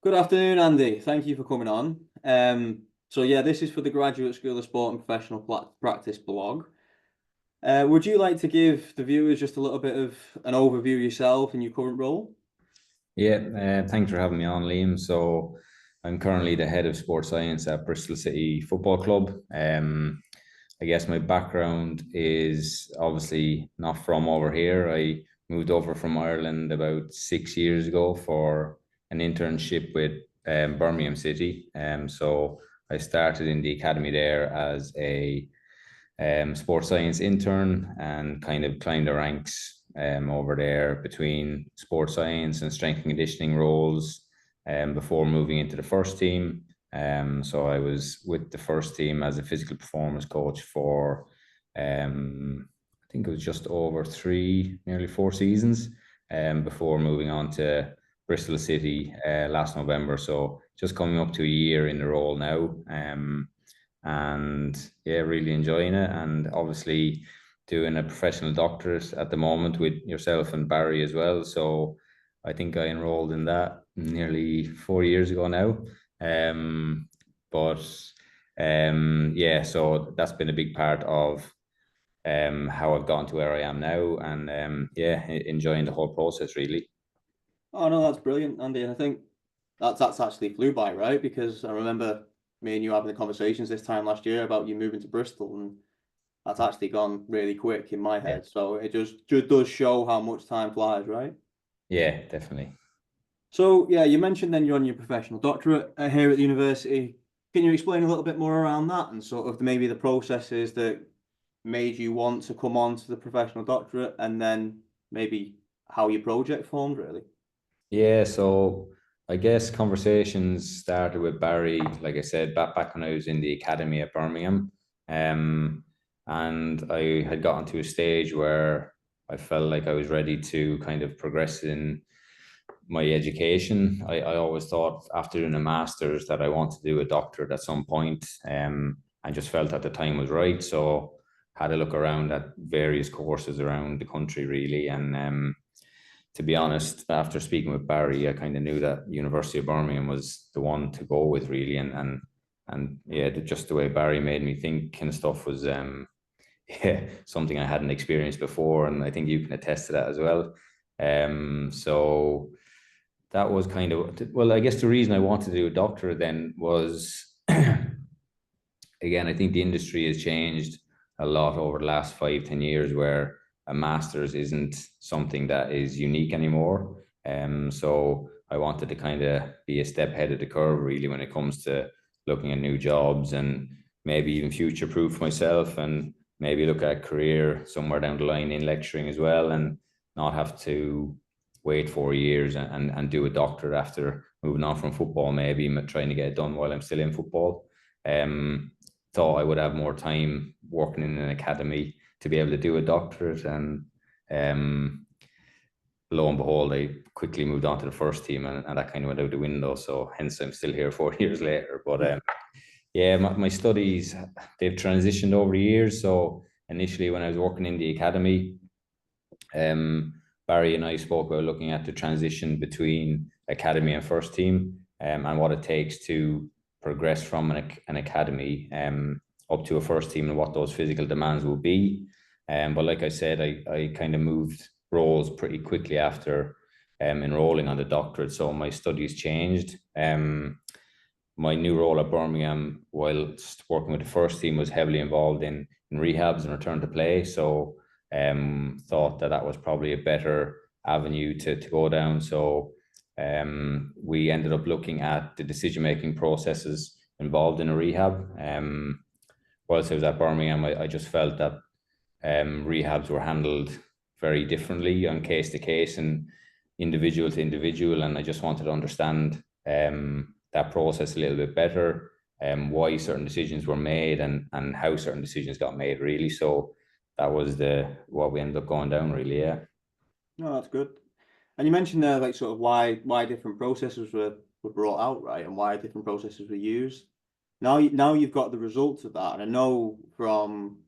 Good afternoon, Andy. Thank you for coming on. This is for the Graduate School of Sport and Professional Practice blog. Would you like to give the viewers just a little bit of an overview of yourself and your current role? Yeah, thanks for having me on, Liam. So I'm currently the head of sports science at Bristol City Football Club. I guess my background is obviously not from over here. I moved over from Ireland about 6 years ago for an internship with Birmingham City. So I started in the academy there as a sports science intern and kind of climbed the ranks over there between sports science and strength and conditioning roles before moving into the first team. So I was with the first team as a physical performance coach for I think it was just over nearly 4 seasons, before moving on to Bristol City last November. So just coming up to a year in the role now. And yeah, really enjoying it, and obviously doing a professional doctorate at the moment with yourself and Barry as well. So I think I enrolled in that nearly 4 years ago now. Um, but yeah, so that's been a big part of how I've gotten to where I am now, and yeah, enjoying the whole process really. Oh no, that's brilliant, Andy. And I think that's actually flew by, right? Because I remember me and you having the conversations this time last year about you moving to Bristol, and that's actually gone really quick in my Yeah, head. So it just does show how much time flies, right? yeah, definitely. So yeah, you mentioned then you're on your professional doctorate here at the university. Can you explain a little bit more around that and sort of maybe the processes that made you want to come on to the professional doctorate, and then maybe how your project formed, really? Yeah, so I guess conversations started with Barry, like I said, back when I was in the academy at Birmingham. Um, and I had gotten to a stage where I felt like I was ready to kind of progress in my education. I always thought after doing a master's that I wanted to do a doctorate at some point, and just felt that the time was right. So had a look around at various courses around the country, really, and to be honest, after speaking with Barry, I kind of knew that University of Birmingham was the one to go with, really, and yeah, just the way Barry made me think and stuff was yeah, something I hadn't experienced before, and I think you can attest to that as well. So that was kind of, well, I guess the reason I wanted to do a doctorate then was again, I think the industry has changed a lot over the last 5, 10 years, where a master's isn't something that is unique anymore. So I wanted to kind of be a step ahead of the curve, really, when it comes to looking at new jobs, and maybe even future proof myself, and maybe look at a career somewhere down the line in lecturing as well, and not have to wait 4 years and do a doctorate after moving on from football, maybe trying to get it done while I'm still in football. Um, Thought I would have more time working in an academy to be able to do a doctorate. And lo and behold, I quickly moved on to the first team, and that kind of went out the window. So hence I'm still here 4 years later. But yeah, my studies, they've transitioned over the years. So initially when I was working in the academy, Barry and I spoke about looking at the transition between academy and first team, and what it takes to progress from an academy up to a first team, and what those physical demands will be. But like I said, I kind of moved roles pretty quickly after enrolling on the doctorate. So my studies changed. My new role at Birmingham, whilst working with the first team, was heavily involved in rehabs and return to play. So thought that that was probably a better avenue to go down. So we ended up looking at the decision-making processes involved in a rehab. Whilst I was at Birmingham, I just felt that rehabs were handled very differently on case to case and individual to individual. And I just wanted to understand that process a little bit better, why certain decisions were made, and how certain decisions got made, really. So that was the what we ended up going down, really. Yeah. No, that's good. And you mentioned there like sort of why different processes were brought out, right, and why different processes were used. Now you've got the results of that, and I know from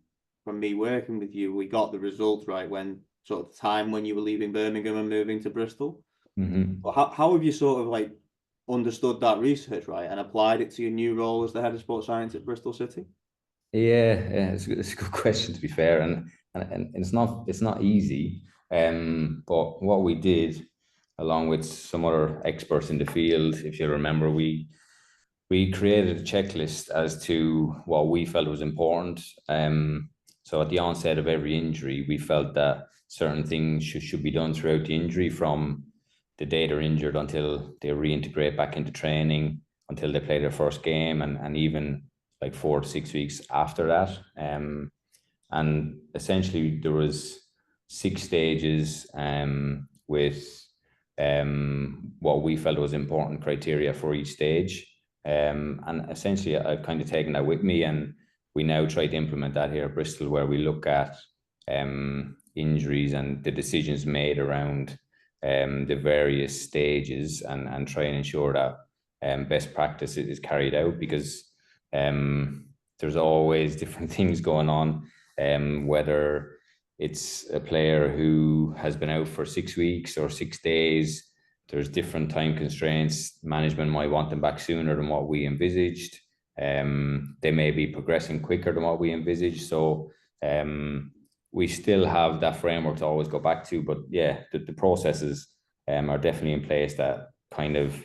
me working with you, we got the results right when sort of the time when you were leaving Birmingham and moving to Bristol. Mm-hmm. But how have you sort of like understood that research, right, and applied it to your new role as the head of sports science at Bristol City? Yeah, it's a good question, to be fair, and it's not easy. But what we did, along with some other experts in the field, if you remember, we created a checklist as to what we felt was important. So at the onset of every injury, we felt that certain things should be done throughout the injury, from the day they're injured until they reintegrate back into training, until they play their first game, and even like 4 to 6 weeks after that. And essentially there was 6 stages with what we felt was important criteria for each stage. And essentially I've kind of taken that with me, and we now try to implement that here at Bristol, where we look at injuries and the decisions made around the various stages, and try and ensure that best practice is carried out, because there's always different things going on, whether it's a player who has been out for 6 weeks or 6 days. There's different time constraints. Management might want them back sooner than what we envisaged. They may be progressing quicker than what we envisaged. So we still have that framework to always go back to. But yeah, the processes are definitely in place that kind of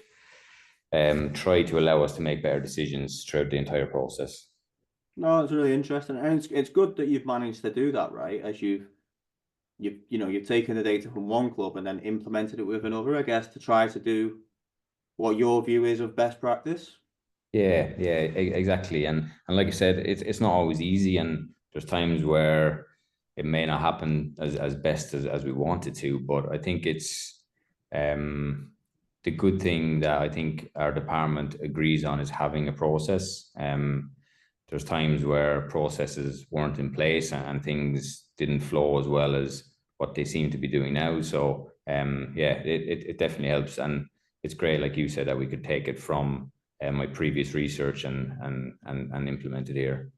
try to allow us to make better decisions throughout the entire process. No, it's really interesting, and it's good that you've managed to do that, right? As you've taken the data from one club and then implemented it with another, I guess, to try to do what your view is of best practice. Yeah, exactly. And like I said, it's not always easy, and there's times where it may not happen as best as we want it to. But I think it's the good thing that I think our department agrees on is having a process. There's times where processes weren't in place, and things didn't flow as well as what they seem to be doing now. So yeah, it definitely helps, and it's great, like you said, that we could take it from my previous research and implement it here.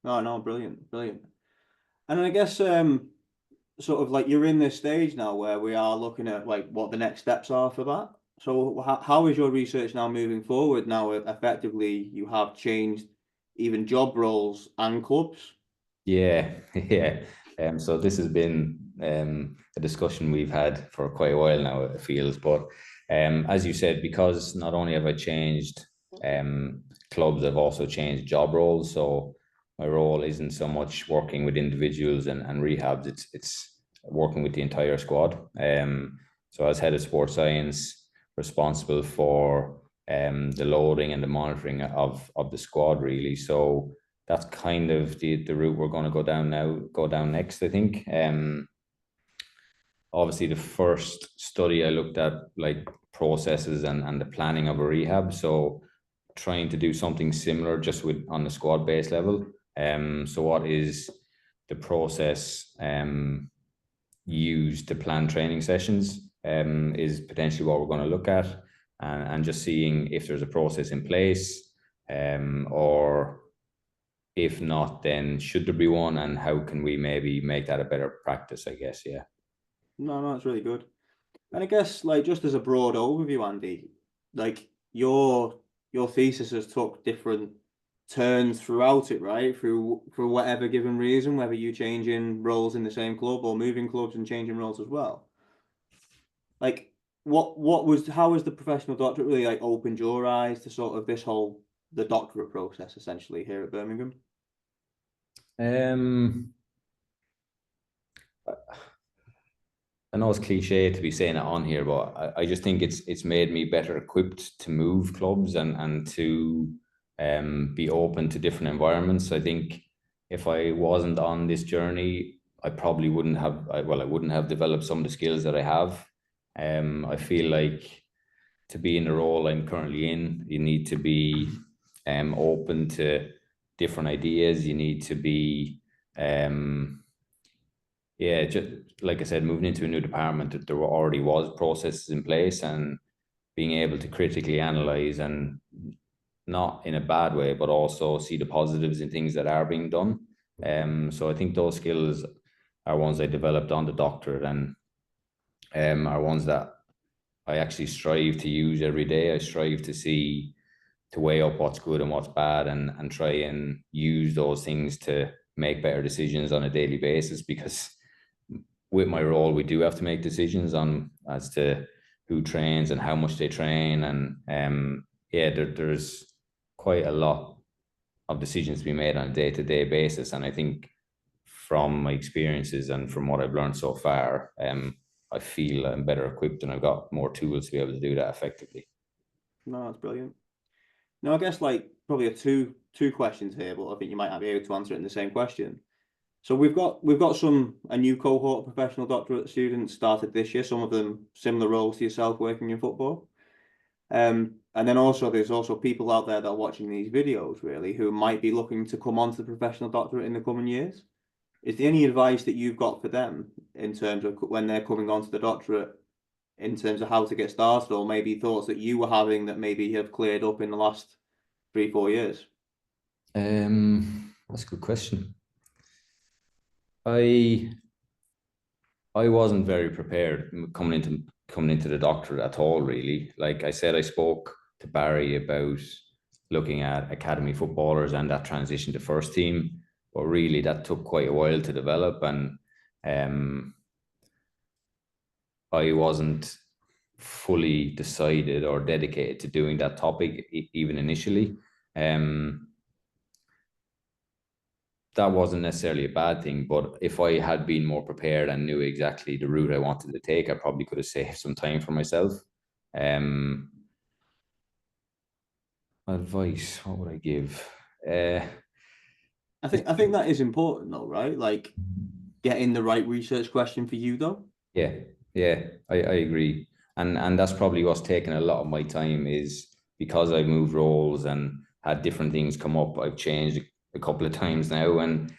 No, brilliant, brilliant. And I guess sort of like you're in this stage now where we are looking at like what the next steps are for that. So how is your research now moving forward? Now effectively you have changed even job roles and clubs. Yeah, yeah. So this has been a discussion we've had for quite a while now, it feels. But as you said, because not only have I changed clubs, I've also changed job roles. So my role isn't so much working with individuals and rehabs, it's working with the entire squad. So as head of sports science, responsible for the loading and the monitoring of the squad, really. So that's kind of the route we're going to go down next, I think. Obviously the first study I looked at like processes and the planning of a rehab, so trying to do something similar just with on the squad base level. So what is the process used to plan training sessions is potentially what we're going to look at, and just seeing if there's a process in place, or if not, then should there be one, and how can we maybe make that a better practice, I guess. Yeah. No, it's really good. And I guess like just as a broad overview, Andy, like your thesis has took different turns throughout it, right? Through for whatever given reason, whether you changing roles in the same club or moving clubs and changing roles as well. Like what was how was the professional doctorate really like opened your eyes to sort of this whole the doctorate process essentially here at Birmingham? Um, I know it's cliche to be saying it on here, but I just think it's made me better equipped to move clubs and to be open to different environments. I think if I wasn't on this journey, I probably wouldn't have I wouldn't have developed some of the skills that I have. I feel like to be in the role I'm currently in, you need to be open to different ideas. You need to be yeah, just like I said, moving into a new department, that there already was processes in place, and being able to critically analyze, and not in a bad way, but also see the positives in things that are being done. So I think those skills are ones I developed on the doctorate, and are ones that I actually strive to use every day. I strive to weigh up what's good and what's bad, and try and use those things to make better decisions on a daily basis, because with my role we do have to make decisions on as to who trains and how much they train, and yeah, there's quite a lot of decisions to be made on a day-to-day basis. And I think from my experiences and from what I've learned so far, I feel I'm better equipped and I've got more tools to be able to do that effectively. No, that's brilliant. Now, I guess like probably a two questions here, but I think you might not be able to answer it in the same question. So we've got a new cohort of professional doctorate students started this year. Some of them similar roles to yourself, working in football. And then also there's also people out there that are watching these videos really who might be looking to come onto the professional doctorate in the coming years. Is there any advice that you've got for them in terms of when they're coming onto the doctorate, in terms of how to get started, or maybe thoughts that you were having that maybe have cleared up in the last 3-4 years? That's a good question. I I wasn't very prepared coming into the doctorate at all, really. Like I said, I spoke to Barry about looking at academy footballers and that transition to first team, but really that took quite a while to develop, and um, I wasn't fully decided or dedicated to doing that topic even initially. Um, that wasn't necessarily a bad thing, but if I had been more prepared and knew exactly the route I wanted to take, I probably could have saved some time for myself. Um, Advice, what would I give? Uh, I think that is important though, right? Like getting the right research question for you though. yeah, yeah, I agree, and that's probably what's taken a lot of my time, is because I've moved roles and had different things come up. I've changed a couple of times now, and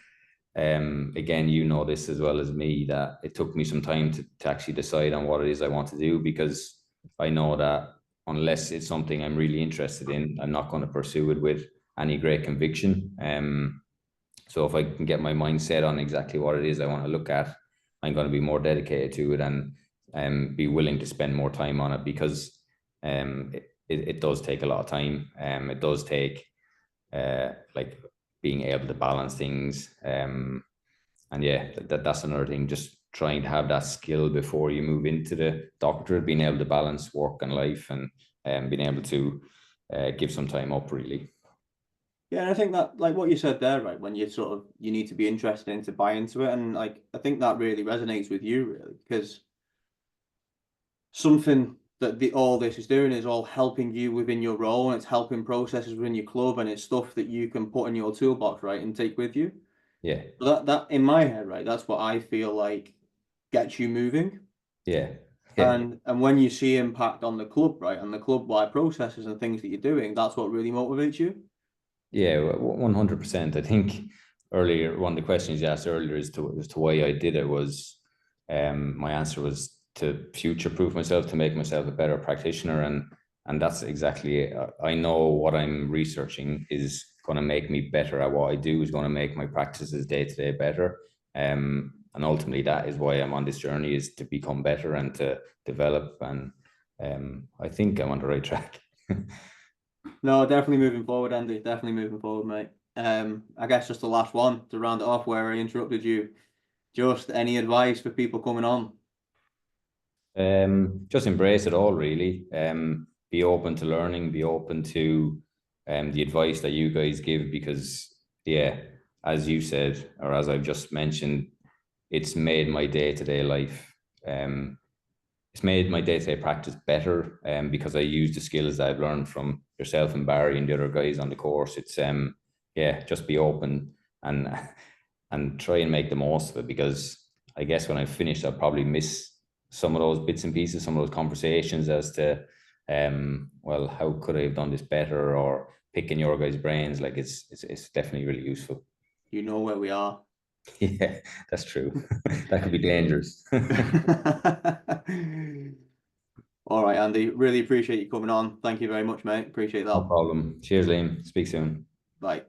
again, you know this as well as me, that it took me some time to actually decide on what it is I want to do, because I know that unless it's something I'm really interested in, I'm not going to pursue it with any great conviction. So if I can get my mind set on exactly what it is I want to look at, I'm going to be more dedicated to it, and be willing to spend more time on it, because it does take a lot of time. It does take like being able to balance things. And yeah, that's another thing. Just trying to have that skill before you move into the doctorate, being able to balance work and life, and being able to give some time up, really. Yeah, and I think that like what you said there, right, when you need to be interested in to buy into it, and like I think that really resonates with you really, because something that the all this is doing is all helping you within your role, and it's helping processes within your club, and it's stuff that you can put in your toolbox, right, and take with you. Yeah, So that in my head, right, that's what I feel like gets you moving. yeah, yeah. And when you see impact on the club, right, and the club wide processes and things that you're doing, that's what really motivates you. Yeah, 100%. I think earlier, one of the questions you asked earlier as to why I did it was, my answer was to future proof myself, to make myself a better practitioner, and that's exactly it. I know what I'm researching is going to make me better at what I do, is going to make my practices day to day better. And ultimately that is why I'm on this journey, is to become better and to develop. And I think I'm on the right track. No, definitely moving forward, Andy. Definitely moving forward, mate. I guess just the last one to round it off where I interrupted you. Just any advice for people coming on? Just embrace it all, really. Be open to learning, be open to the advice that you guys give, because yeah, as you said, or as I've just mentioned, it's made my day-to-day life, it's made my day-to-day practice better, because I use the skills that I've learned from yourself and Barry and the other guys on the course. It's yeah, just be open, and and try and make the most of it, because I guess when I finish, I'll probably miss some of those bits and pieces, some of those conversations as to well, how could I have done this better, or picking your guys' brains. Like it's definitely really useful. You know where we are. Yeah, that's true. That could be dangerous. All right, Andy. Really appreciate you coming on. Thank you very much, mate. Appreciate No that. problem. Cheers, Liam. Speak soon. Bye.